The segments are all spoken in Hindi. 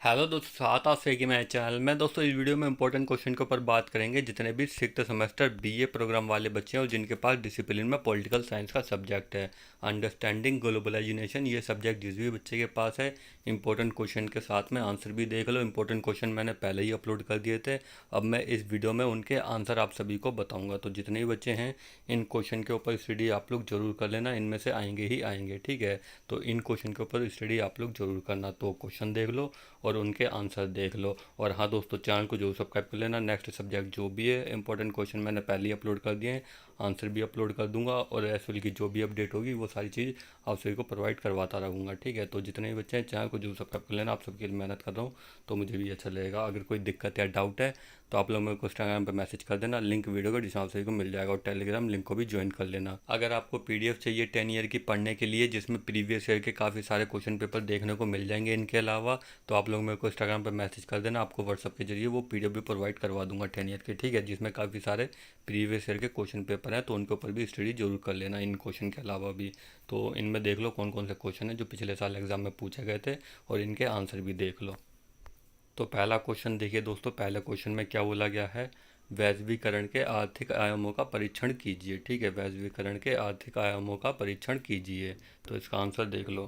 हेलो दोस्तों, साथ आप सही कि मैं चैनल में दोस्तों इस वीडियो में इंपॉर्टेंट क्वेश्चन के ऊपर बात करेंगे। जितने भी सिक्स्थ सेमेस्टर बीए प्रोग्राम वाले बच्चे हैं और जिनके पास डिसिप्लिन में पॉलिटिकल साइंस का सब्जेक्ट है, अंडरस्टैंडिंग ग्लोबलाइजेशन, ये सब्जेक्ट जिस भी बच्चे के पास है, इंपॉर्टेंट क्वेश्चन के साथ में आंसर भी देख लो। इंपॉर्टेंट क्वेश्चन मैंने पहले ही अपलोड कर दिए थे, अब मैं इस वीडियो में उनके आंसर आप सभी को बताऊँगा। तो जितने भी बच्चे हैं इन क्वेश्चन के ऊपर स्टडी आप लोग जरूर कर लेना, इनमें से आएंगे ही आएंगे, ठीक है। तो इन क्वेश्चन के ऊपर स्टडी आप लोग जरूर करना। तो क्वेश्चन देख लो और उनके आंसर देख लो। और हाँ दोस्तों, चैनल को जरूर सब्सक्राइब कर लेना। नेक्स्ट सब्जेक्ट जो भी है, इंपॉर्टेंट क्वेश्चन मैंने पहले ही अपलोड कर दिए हैं, आंसर भी अपलोड कर दूंगा और एसएल की जो भी अपडेट होगी वो सारी चीज़ आप सभी को प्रोवाइड करवाता रहूँगा, ठीक है। तो जितने भी बच्चे हैं चैनल को जरूर सब्सक्राइब कर लेना, आप सबके लिए मेहनत कर रहा हूँ तो मुझे भी अच्छा लगेगा। अगर कोई दिक्कत या डाउट है तो आप लोग मेरे को इंस्टाग्राम पर मैसेज कर देना, लिंक वीडियो का जिसमें आप सभी को मिल जाएगा, और टेलीग्राम लिंक को भी ज्वाइन कर लेना। अगर आपको पीडीएफ चाहिए 10 ईयर की पढ़ने के लिए, जिसमें प्रीवियस ईयर के काफ़ी सारे क्वेश्चन पेपर देखने को मिल जाएंगे इनके अलावा, तो आप लोग मेरे को इंस्टाग्राम पर मैसेज कर देना, आपको व्हाट्सअप के जरिए वो पीडीएफ भी प्रोवाइड करवा दूंगा 10 ईयर के, ठीक है, जिसमें काफ़ी सारे प्रीवियस ईयर के क्वेश्चन पेपर हैं। तो उनके ऊपर भी स्टडी जरूर कर लेना इन क्वेश्चन के अलावा भी। तो इनमें देख लो कौन कौन से क्वेश्चन है जो पिछले साल एग्जाम में पूछे गए थे, और इनके आंसर भी देख लो। तो पहला क्वेश्चन देखिए दोस्तों, पहले क्वेश्चन में क्या बोला गया है, वैश्वीकरण के आर्थिक आयामों का परीक्षण कीजिए, ठीक है, वैश्वीकरण के आर्थिक आयामों का परीक्षण कीजिए। तो इसका आंसर देख लो।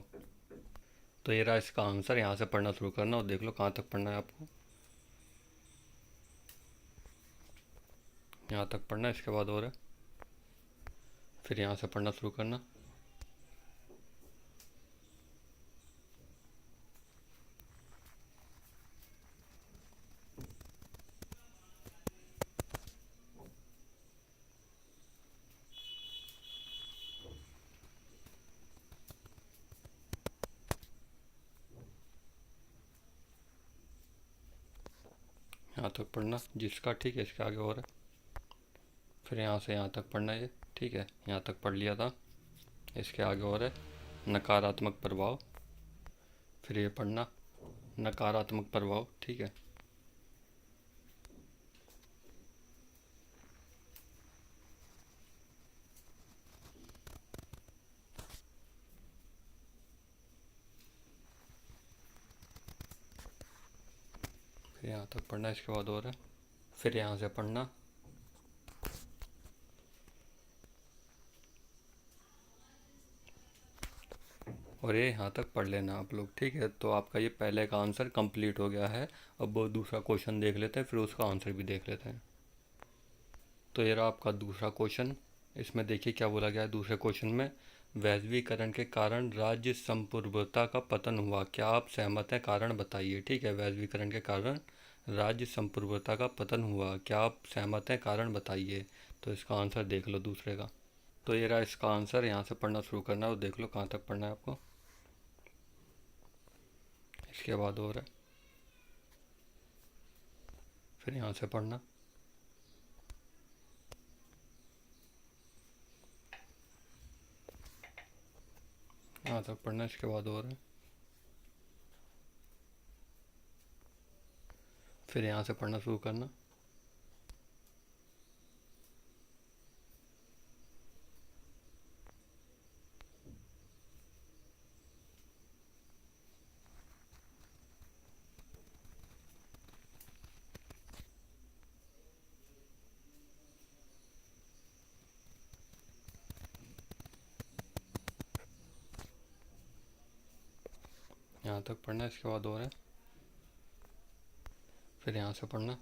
तो ये रहा इसका आंसर, यहाँ से पढ़ना शुरू करना और देख लो कहाँ तक पढ़ना है आपको। यहाँ तक पढ़ना है, इसके बाद और है, फिर यहाँ से पढ़ना शुरू करना। यहाँ तक पढ़ना जिसका, ठीक है, इसके आगे और है, फिर यहाँ से यहाँ तक पढ़ना है ये, ठीक है, यहाँ तक पढ़ लिया था, इसके आगे और है, नकारात्मक प्रभाव, फिर ये पढ़ना नकारात्मक प्रभाव, ठीक है। फिर यहाँ तक पढ़ना, इसके बाद और है, फिर यहाँ से पढ़ना, और ये यहाँ तक पढ़ लेना आप लोग, ठीक है। तो आपका ये पहले का आंसर कंप्लीट हो गया है। अब वो दूसरा क्वेश्चन देख लेते हैं, फिर उसका आंसर भी देख लेते हैं। तो ये रहा आपका दूसरा क्वेश्चन। इसमें देखिए क्या बोला गया है दूसरे क्वेश्चन में, वैश्वीकरण के कारण राज्य संप्रभुता का पतन हुआ, क्या आप सहमत हैं, कारण बताइए, ठीक है। वैश्वीकरण के कारण राज्य संप्रभुता का पतन हुआ, क्या आप सहमत हैं, कारण बताइए। तो इसका आंसर देख लो दूसरे का। तो ये रहा इसका आंसर, यहाँ से पढ़ना शुरू करना और देख लो कहाँ तक पढ़ना है आपको, इसके बाद और है, फिर यहाँ से पढ़ना, यहाँ तक पढ़ना, इसके बाद और है, फिर यहाँ से पढ़ना शुरू करना। यहाँ तक पढ़ना, इसके बाद और है, फिर यहाँ से पढ़ना।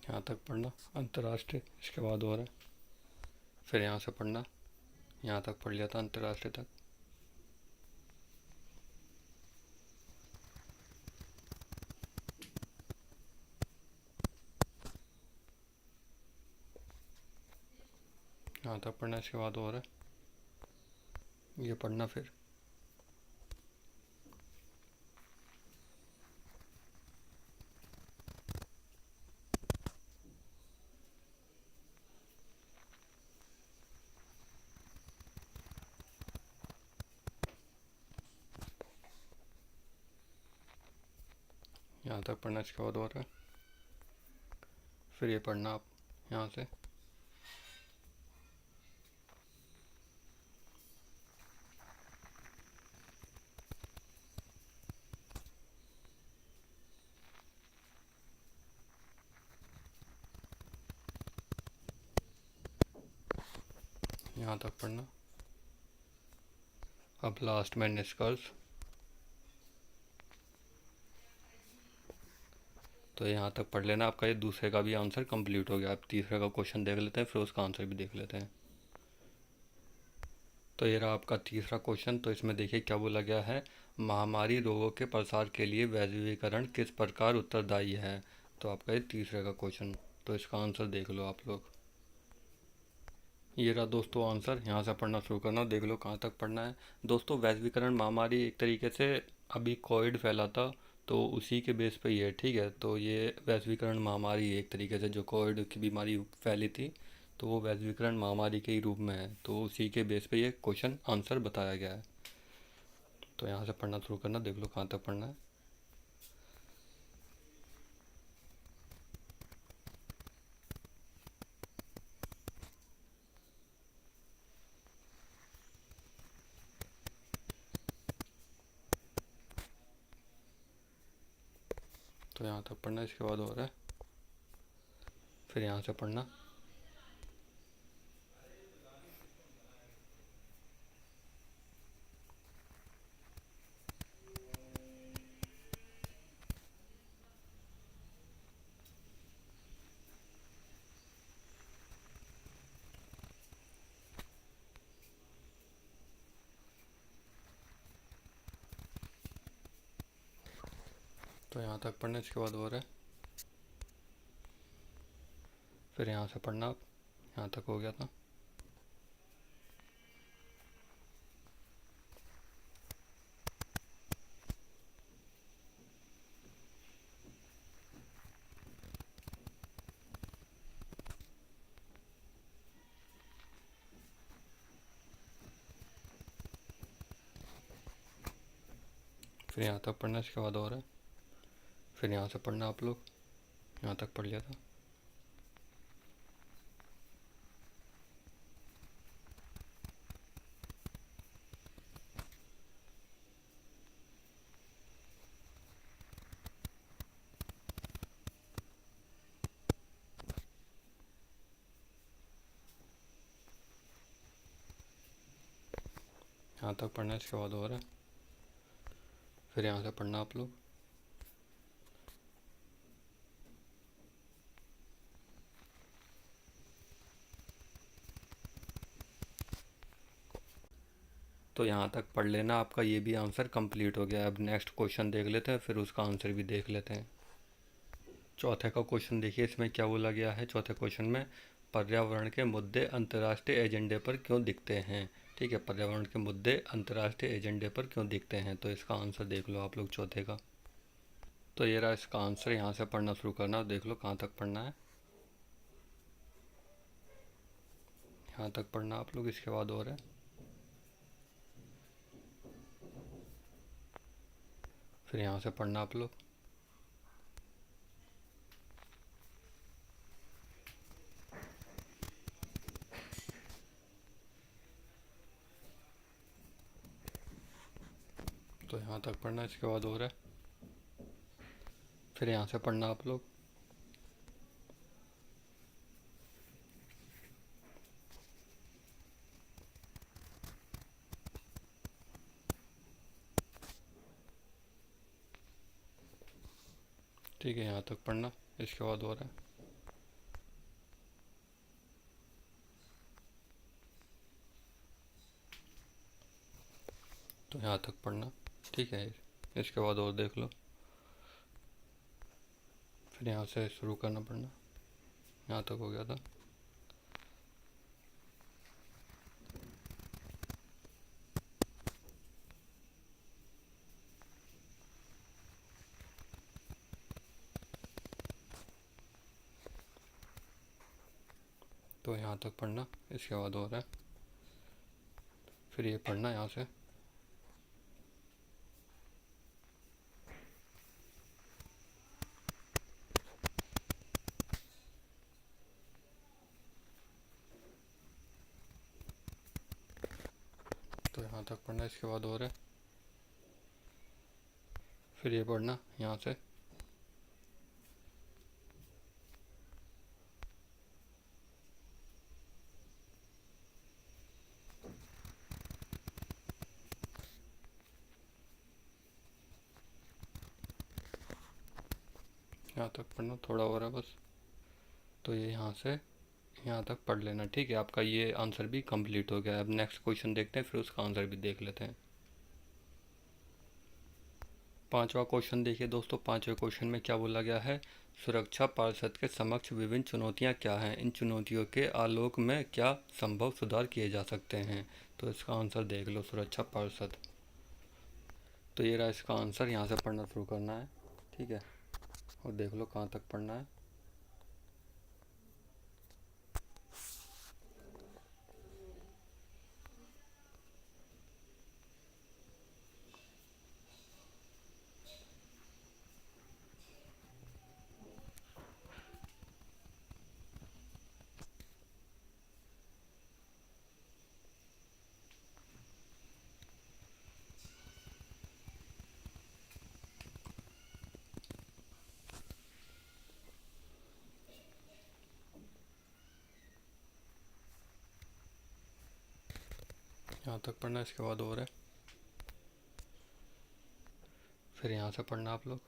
यहाँ तक पढ़ना अंतर्राष्ट्रीय, इसके बाद और है, फिर यहाँ से पढ़ना, यहाँ तक पढ़ लिया था अंतर्राष्ट्रीय तक। यहाँ तक पढ़ना, इसके बाद और है, ये पढ़ना फिर। यहाँ तक पढ़ना, इसके बाद और है, फिर ये पढ़ना आप यहाँ से, यहाँ तक पढ़ना। अब लास्ट में निष्कर्ष, तो यहाँ तक पढ़ लेना। आपका ये दूसरे का भी आंसर कंप्लीट हो गया। आप तीसरे का क्वेश्चन देख लेते हैं, फिर उसका आंसर भी देख लेते हैं। तो ये रहा आपका तीसरा क्वेश्चन। तो इसमें देखिए क्या बोला गया है, महामारी रोगों के प्रसार के लिए वैश्वीकरण किस प्रकार उत्तरदायी है। तो आपका ये तीसरे का क्वेश्चन, तो इसका आंसर देख लो आप लोग। ये रहा दोस्तों आंसर, यहाँ से पढ़ना शुरू करना, देख लो कहाँ तक पढ़ना है। दोस्तों वैश्वीकरण महामारी एक तरीके से अभी कोविड फैला था तो उसी के बेस पे ही है, ठीक है। तो ये वैश्वीकरण महामारी एक तरीके से जो कोविड की बीमारी फैली थी तो वो वैश्वीकरण महामारी के ही रूप में है, तो उसी के बेस पे ये क्वेश्चन आंसर बताया गया है। तो यहाँ से पढ़ना शुरू करना, देख लो कहाँ तक पढ़ना है। तो यहाँ तक पढ़ना, इसके बाद और है, फिर यहाँ से पढ़ना। तो यहाँ तक पढ़ना, इसके बाद और है, फिर यहाँ से पढ़ना। आप यहाँ तक हो गया था। फिर यहाँ तक पढ़ना, इसके बाद और है, फिर यहाँ से पढ़ना आप लोग। यहाँ तक पढ़ लिया था। यहाँ तक पढ़ना, इसके बाद और है, फिर यहाँ से पढ़ना आप लोग। तो यहाँ तक पढ़ लेना, आपका ये भी आंसर कंप्लीट हो गया। अब नेक्स्ट क्वेश्चन देख लेते हैं, फिर उसका आंसर भी देख लेते हैं। चौथे का क्वेश्चन देखिए, इसमें क्या बोला गया है। चौथे क्वेश्चन में पर्यावरण के मुद्दे अंतर्राष्ट्रीय एजेंडे पर क्यों दिखते हैं। ठीक है, पर्यावरण के मुद्दे अंतर्राष्ट्रीय एजेंडे पर क्यों दिखते हैं, तो इसका आंसर देख लो आप लोग चौथे का। तो ये रहा इसका आंसर, यहाँ से पढ़ना शुरू करना, देख लो कहाँ तक पढ़ना है। यहाँ तक पढ़ना आप लोग, इसके बाद और है, फिर यहाँ से पढ़ना आप लोग। तो यहाँ तक पढ़ना, इसके बाद और है, फिर यहाँ से पढ़ना आप लोग। ठीक है, यहाँ तक पढ़ना, इसके बाद और है, तो यहाँ तक पढ़ना। ठीक है, इसके बाद और देख लो, फिर यहाँ से शुरू करना पढ़ना। यहाँ तक हो गया था। तो यहाँ तक पढ़ना, इसके बाद और है, फिर ये पढ़ना यहाँ से। यहाँ तक पढ़ना, इसके बाद और है, फिर ये पढ़ना यहाँ से, यहाँ तक पढ़ना, थोड़ा और है बस। तो ये यहाँ से यहाँ तक पढ़ लेना, ठीक है। आपका ये आंसर भी कंप्लीट हो गया है। अब नेक्स्ट क्वेश्चन देखते हैं, फिर उसका आंसर भी देख लेते हैं। पांचवा क्वेश्चन देखिए दोस्तों, पांचवें क्वेश्चन में क्या बोला गया है, सुरक्षा पार्षद के समक्ष विभिन्न चुनौतियां क्या हैं, इन चुनौतियों के आलोक में क्या संभव सुधार किए जा सकते हैं। तो इसका आंसर देख लो, सुरक्षा पार्षद। तो ये रहा इसका आंसर, यहाँ से पढ़ना शुरू करना है, ठीक है। और देख लो कहाँ तक पढ़ना है। यहाँ तक पढ़ना, इसके बाद और है, फिर यहाँ से पढ़ना आप लोग।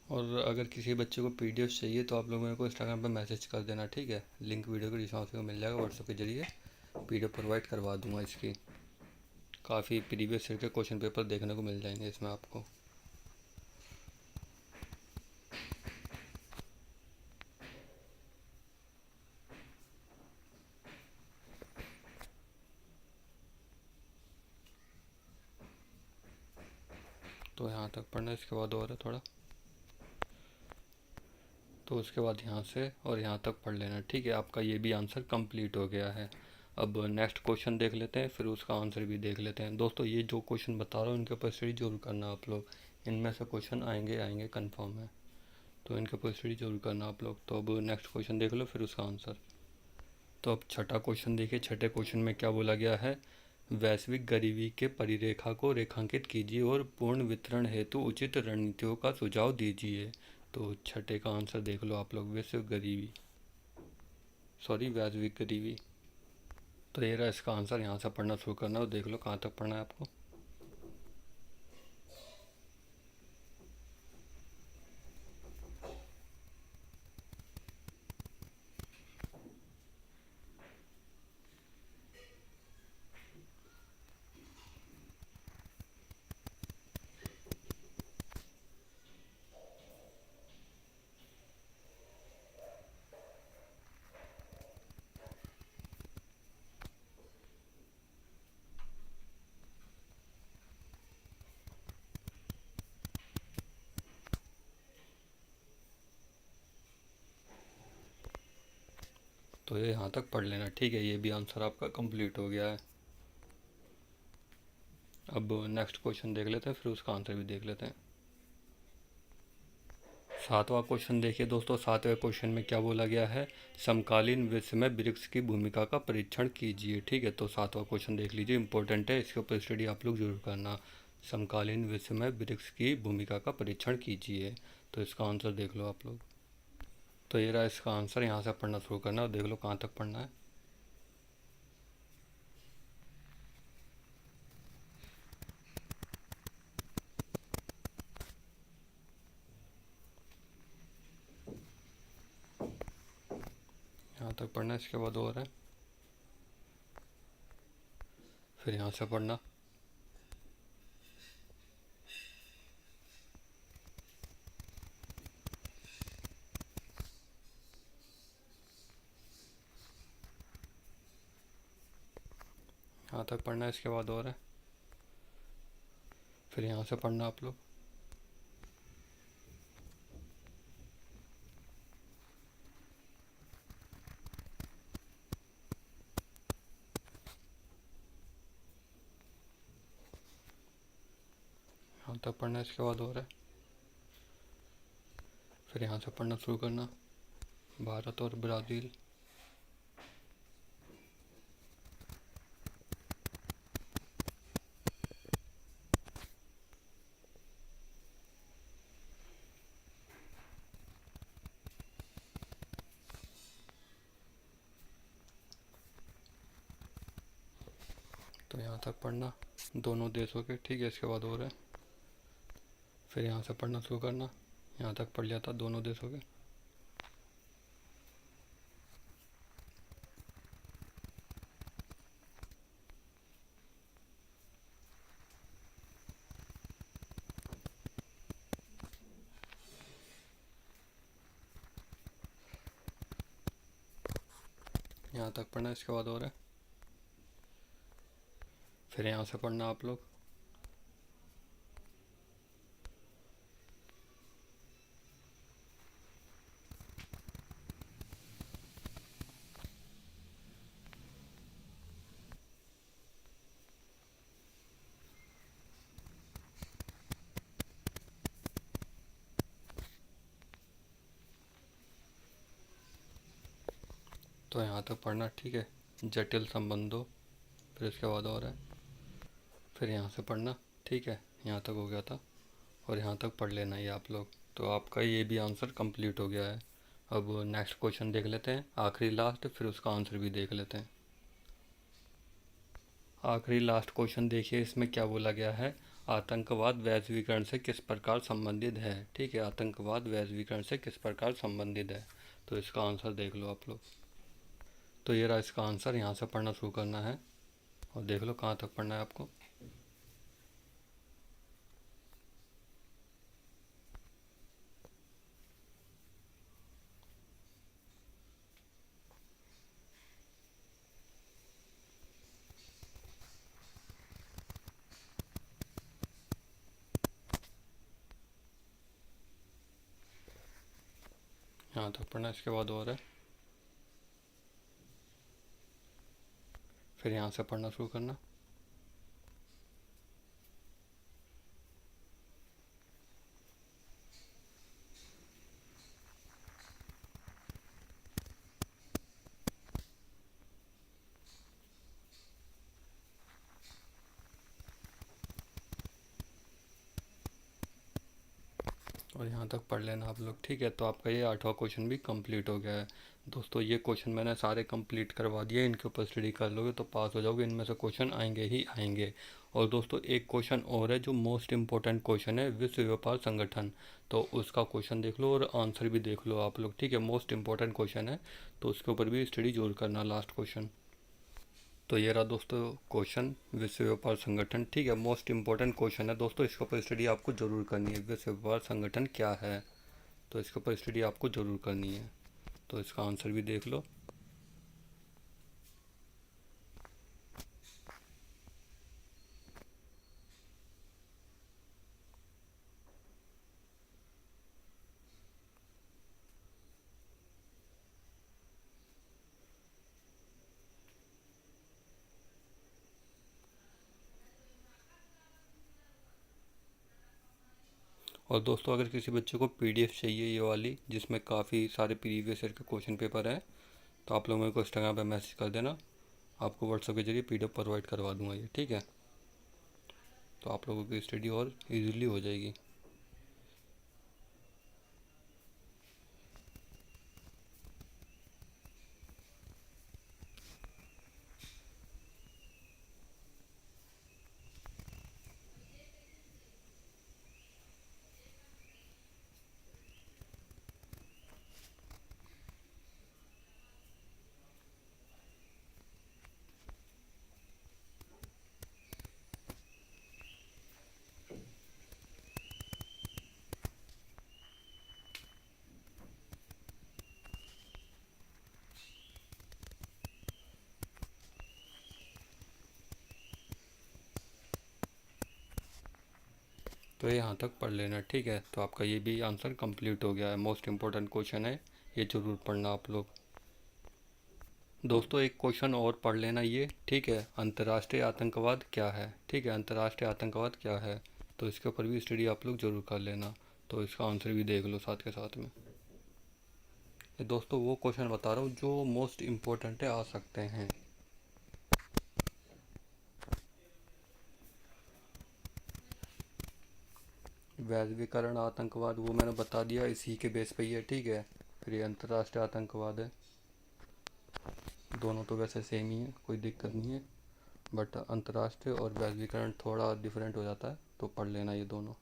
और अगर किसी बच्चे को पीडीएफ चाहिए तो आप लोग मेरे को इंस्टाग्राम पे मैसेज कर देना, ठीक है। लिंक वीडियो के डिस्क्रिप्शन में मिल जाएगा, व्हाट्सएप के जरिए पीडीएफ प्रोवाइड करवा दूंगा इसकी। काफ़ी प्रीवियस ईयर के क्वेश्चन पेपर देखने को मिल जाएंगे इसमें आपको। तो यहाँ तक पढ़ना, इसके बाद और है थोड़ा, तो उसके बाद यहाँ से और यहाँ तक पढ़ लेना, ठीक है। आपका ये भी आंसर कंप्लीट हो गया है। अब नेक्स्ट क्वेश्चन देख लेते हैं, फिर उसका आंसर भी देख लेते हैं। दोस्तों ये जो क्वेश्चन बता रहा हूँ इनके ऊपर स्टडी जरूर करना आप लोग, इनमें से क्वेश्चन आएंगे आएंगे कन्फर्म है, तो इनके ऊपर स्टडी जरूर करना आप लोग। तो अब नेक्स्ट क्वेश्चन देख लो, फिर उसका आंसर। तो अब छठा क्वेश्चन देखिए, छठे क्वेश्चन में क्या बोला गया है, वैश्विक गरीबी के परिरेखा को रेखांकित कीजिए और पूर्ण वितरण हेतु उचित रणनीतियों का सुझाव दीजिए। तो छठे का आंसर देख लो आप लोग, वैश्विक गरीबी, सॉरी वैश्विक गरीबी। तो ये रहा इसका आंसर, यहाँ से पढ़ना शुरू करना और देख लो कहाँ तक पढ़ना है आपको। तो ये यहाँ तक पढ़ लेना, ठीक है। ये भी आंसर आपका कंप्लीट हो गया है। अब नेक्स्ट क्वेश्चन देख लेते हैं, फिर उसका आंसर भी देख लेते हैं। सातवां क्वेश्चन देखिए दोस्तों, सातवें क्वेश्चन में क्या बोला गया है, समकालीन विश्व में वृक्ष की भूमिका का परीक्षण कीजिए, ठीक है। तो सातवां क्वेश्चन देख लीजिए, इंपॉर्टेंट है, इसके ऊपर स्टडी आप लोग जरूर करना। समकालीन विश्व में वृक्ष की भूमिका का परीक्षण कीजिए, तो इसका आंसर देख लो आप लोग। तो ये रहा इसका आंसर, यहाँ से पढ़ना शुरू करना और देख लो कहाँ तक पढ़ना है। यहाँ तक पढ़ना, इसके बाद और है, फिर यहाँ से पढ़ना। यहाँ तक पढ़ना, इसके बाद और है, फिर यहाँ से पढ़ना आप लोग। यहाँ तक पढ़ना, इसके बाद और है, फिर यहाँ से पढ़ना शुरू करना। भारत और ब्राज़ील, तो यहाँ तक पढ़ना दोनों देशों के, ठीक है। इसके बाद और है, फिर यहाँ से पढ़ना शुरू करना, यहाँ तक पढ़ लिया था दोनों देशों के। यहाँ तक पढ़ना, इसके बाद और है, फिर यहाँ से पढ़ना आप लोग। तो यहाँ तक पढ़ना, ठीक है, जटिल संबंधों, फिर इसके बाद और है, फिर यहाँ से पढ़ना, ठीक है। यहाँ तक हो गया था और यहाँ तक पढ़ लेना ये आप लोग। तो आपका ये भी आंसर कंप्लीट हो गया है। अब नेक्स्ट क्वेश्चन देख लेते हैं, आखिरी लास्ट, फिर उसका आंसर भी देख लेते हैं। आखिरी लास्ट क्वेश्चन देखिए, इसमें क्या बोला गया है, आतंकवाद वैश्वीकरण से किस प्रकार संबंधित है, ठीक है। आतंकवाद वैश्वीकरण से किस प्रकार संबंधित है, तो इसका आंसर देख लो आप लोग। तो ये रहा इसका आंसर, यहाँ से पढ़ना शुरू करना है और देख लो कहाँ तक पढ़ना है आपको। यहाँ तक पढ़ना, इसके बाद और है, फिर यहाँ से पढ़ना शुरू करना। और यहाँ तक पढ़ लेना आप लोग, ठीक है। तो आपका ये 8वां क्वेश्चन भी कंप्लीट हो गया है। दोस्तों ये क्वेश्चन मैंने सारे कंप्लीट करवा दिए, इनके ऊपर स्टडी कर लोगे तो पास हो जाओगे, इनमें से क्वेश्चन आएंगे ही आएंगे। और दोस्तों एक क्वेश्चन और है जो मोस्ट इम्पोर्टेंट क्वेश्चन है, विश्व व्यापार संगठन, तो उसका क्वेश्चन देख लो और आंसर भी देख लो आप लोग, ठीक है। मोस्ट इम्पोर्टेंट क्वेश्चन है तो उसके ऊपर भी स्टडी जरूर करना, लास्ट क्वेश्चन। तो ये रहा दोस्तों क्वेश्चन, विश्व व्यापार संगठन, ठीक है, मोस्ट इंपॉर्टेंट क्वेश्चन है दोस्तों, इसके ऊपर स्टडी आपको जरूर करनी है। विश्व व्यापार संगठन क्या है, तो इसके ऊपर स्टडी आपको जरूर करनी है। तो इसका आंसर भी देख लो। और दोस्तों अगर किसी बच्चे को पीडीएफ चाहिए ये वाली, जिसमें काफ़ी सारे प्रीवियस ईयर के क्वेश्चन पेपर हैं, तो आप लोग मेरे को इंस्टाग्राम पे मैसेज कर देना, आपको व्हाट्सएप के जरिए पीडीएफ प्रोवाइड करवा दूंगा ये, ठीक है। तो आप लोगों की स्टडी और इजीली हो जाएगी। तो यहाँ तक पढ़ लेना, ठीक है। तो आपका ये भी आंसर कंप्लीट हो गया है, मोस्ट इम्पोर्टेंट क्वेश्चन है, ये ज़रूर पढ़ना आप लोग। दोस्तों एक क्वेश्चन और पढ़ लेना ये, ठीक है, अंतर्राष्ट्रीय आतंकवाद क्या है, ठीक है, अंतर्राष्ट्रीय आतंकवाद क्या है, तो इसके ऊपर भी स्टडी आप लोग ज़रूर कर लेना। तो इसका आंसर भी देख लो साथ के साथ में। ये दोस्तों वो क्वेश्चन बता रहा हूँ जो मोस्ट इम्पोर्टेंट है, आ सकते हैं। वैश्वीकरण आतंकवाद वो मैंने बता दिया, इसी के बेस पे ही है, ठीक है। फिर ये अंतर्राष्ट्रीय आतंकवाद है, दोनों तो वैसे सेम ही है, कोई दिक्कत नहीं है। बट अंतर्राष्ट्रीय और वैश्वीकरण थोड़ा डिफरेंट हो जाता है, तो पढ़ लेना ये दोनों।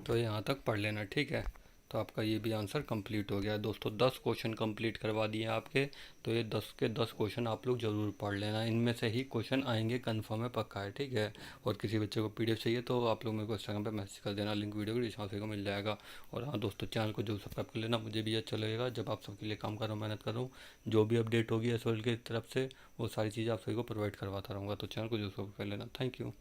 तो यहाँ तक पढ़ लेना, ठीक है। तो आपका ये भी आंसर कंप्लीट हो गया दोस्तों। 10 क्वेश्चन कंप्लीट करवा दिए आपके। तो ये 10 के 10 क्वेश्चन आप लोग ज़रूर पढ़ लेना, इनमें से ही क्वेश्चन आएंगे, कंफर्म है, पक्का है, ठीक है। और किसी बच्चे को पीडीएफ चाहिए तो आप लोग मेरे को इंस्टाग्राम पे मैसेज कर देना, लिंक वीडियो को डिस्क्रिप्शन को मिल जाएगा। और हाँ दोस्तों, चैनल को जरूर सब्सक्राइब कर लेना, मुझे भी अच्छा लगेगा जब आप सबके लिए काम कर रहा हूँ, मेहनत कर रहा हूँ। जो भी अपडेट होगी एसओएल की तरफ से वो सारी चीज़ें आप सभी को प्रोवाइड करवाता रहूँगा। तो चैनल को जरूर सब्सक्राइब कर लेना। Thank you.